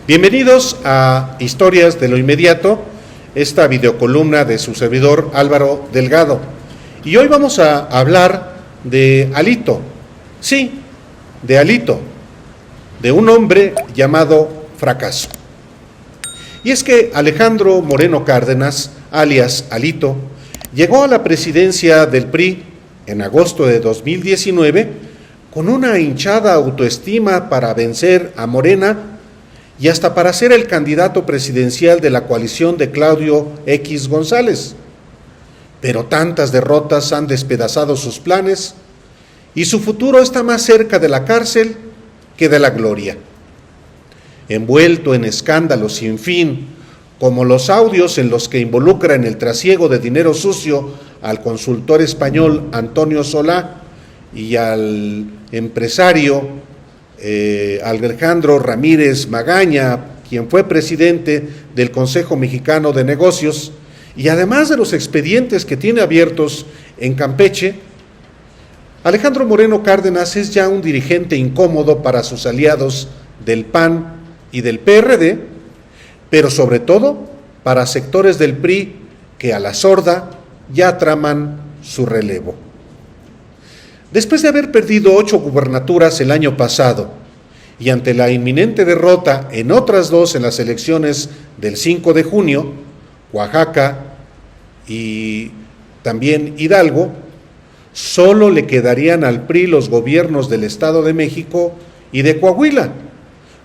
Bienvenidos a Historias de lo Inmediato, esta videocolumna de su servidor Álvaro Delgado. Y hoy vamos a hablar de Alito, sí, de Alito, de un hombre llamado Fracaso. Y es que Alejandro Moreno Cárdenas, alias Alito, llegó a la presidencia del PRI en agosto de 2019 con una hinchada autoestima para vencer a Morena y hasta para ser el candidato presidencial de la coalición de Claudio X González. Pero tantas derrotas han despedazado sus planes y su futuro está más cerca de la cárcel que de la gloria. Envuelto en escándalos sin fin, como los audios en los que involucra en el trasiego de dinero sucio al consultor español Antonio Solá y al empresario Alejandro Ramírez Magaña, quien fue presidente del Consejo Mexicano de Negocios, y además de los expedientes que tiene abiertos en Campeche, Alejandro Moreno Cárdenas es ya un dirigente incómodo para sus aliados del PAN y del PRD, pero sobre todo para sectores del PRI que a la sorda ya traman su relevo. Después de haber perdido 8 gubernaturas el año pasado y ante la inminente derrota en otras 2 en las elecciones del 5 de junio, Oaxaca y también Hidalgo, solo le quedarían al PRI los gobiernos del Estado de México y de Coahuila,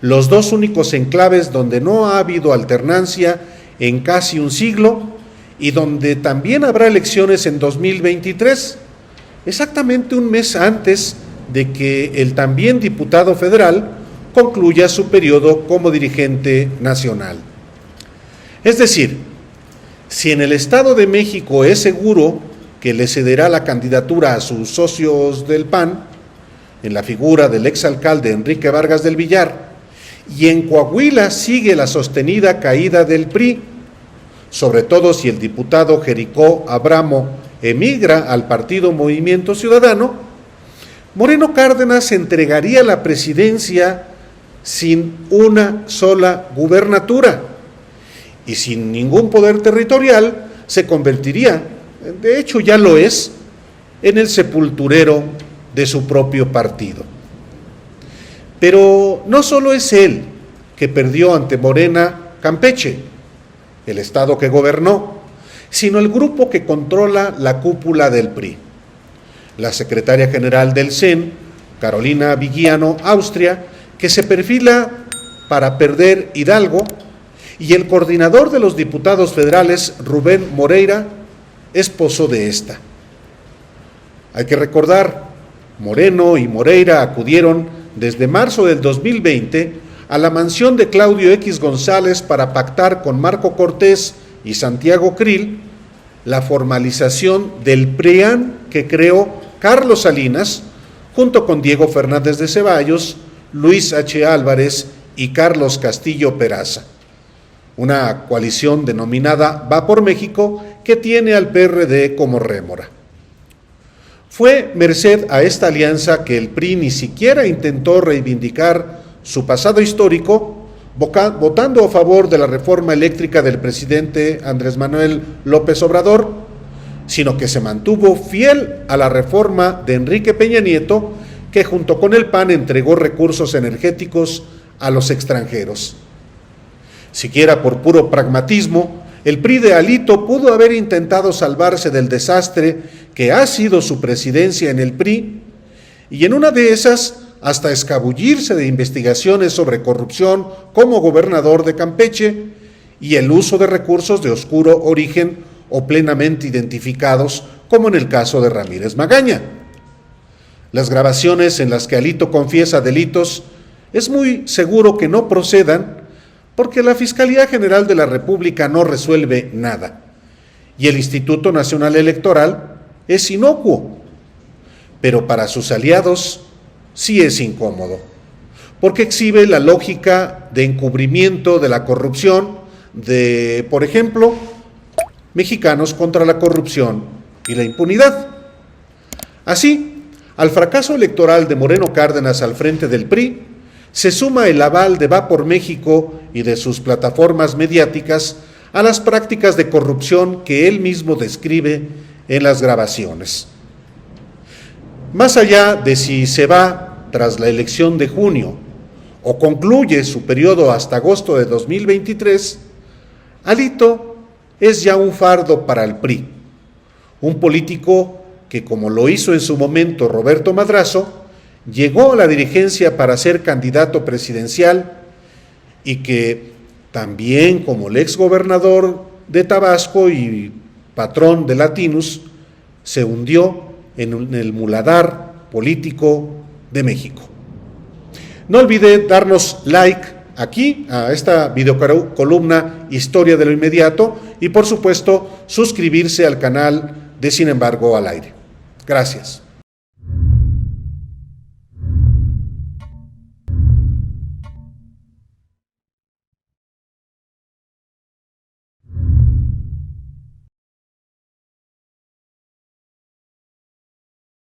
los 2 únicos enclaves donde no ha habido alternancia en casi un siglo y donde también habrá elecciones en 2023, exactamente un mes antes de que el también diputado federal concluya su periodo como dirigente nacional. Es decir, si en el Estado de México es seguro que le cederá la candidatura a sus socios del PAN, en la figura del exalcalde Enrique Vargas del Villar, y en Coahuila sigue la sostenida caída del PRI, sobre todo si el diputado Jericó Abramo emigra al partido Movimiento Ciudadano, Moreno Cárdenas entregaría la presidencia sin una sola gubernatura y sin ningún poder territorial se convertiría, de hecho ya lo es, en el sepulturero de su propio partido. Pero no solo es él que perdió ante Morena Campeche, el estado que gobernó, sino el grupo que controla la cúpula del PRI. La secretaria general del CEN, Carolina Viguiano Austria, que se perfila para perder Hidalgo, y el coordinador de los diputados federales, Rubén Moreira, esposo de esta. Hay que recordar, Moreno y Moreira acudieron desde marzo del 2020 a la mansión de Claudio X González para pactar con Marco Cortés y Santiago Krill la formalización del PRIAN que creó Carlos Salinas junto con Diego Fernández de Ceballos, Luis H. Álvarez y Carlos Castillo Peraza, una coalición denominada Va por México que tiene al PRD como rémora. Fue merced a esta alianza que el PRI ni siquiera intentó reivindicar su pasado histórico, votando a favor de la reforma eléctrica del presidente Andrés Manuel López Obrador, sino que se mantuvo fiel a la reforma de Enrique Peña Nieto, que junto con el PAN entregó recursos energéticos a los extranjeros. Siquiera por puro pragmatismo, el PRI de Alito pudo haber intentado salvarse del desastre que ha sido su presidencia en el PRI, y en una de esas hasta escabullirse de investigaciones sobre corrupción como gobernador de Campeche y el uso de recursos de oscuro origen o plenamente identificados, como en el caso de Ramírez Magaña. Las grabaciones en las que Alito confiesa delitos es muy seguro que no procedan porque la Fiscalía General de la República no resuelve nada y el Instituto Nacional Electoral es inocuo, pero para sus aliados sí es incómodo, porque exhibe la lógica de encubrimiento de la corrupción de, por ejemplo, Mexicanos contra la Corrupción y la Impunidad. Así, al fracaso electoral de Moreno Cárdenas al frente del PRI, se suma el aval de Va por México y de sus plataformas mediáticas a las prácticas de corrupción que él mismo describe en las grabaciones. Más allá de si se va tras la elección de junio o concluye su periodo hasta agosto de 2023, Alito es ya un fardo para el PRI, un político que, como lo hizo en su momento Roberto Madrazo, llegó a la dirigencia para ser candidato presidencial y que también, como el exgobernador de Tabasco y patrón de Latinus, se hundió en el muladar político de México. No olvide darnos like aquí a esta videocolumna Historia de lo Inmediato y, por supuesto, suscribirse al canal de Sin embargo al aire. Gracias.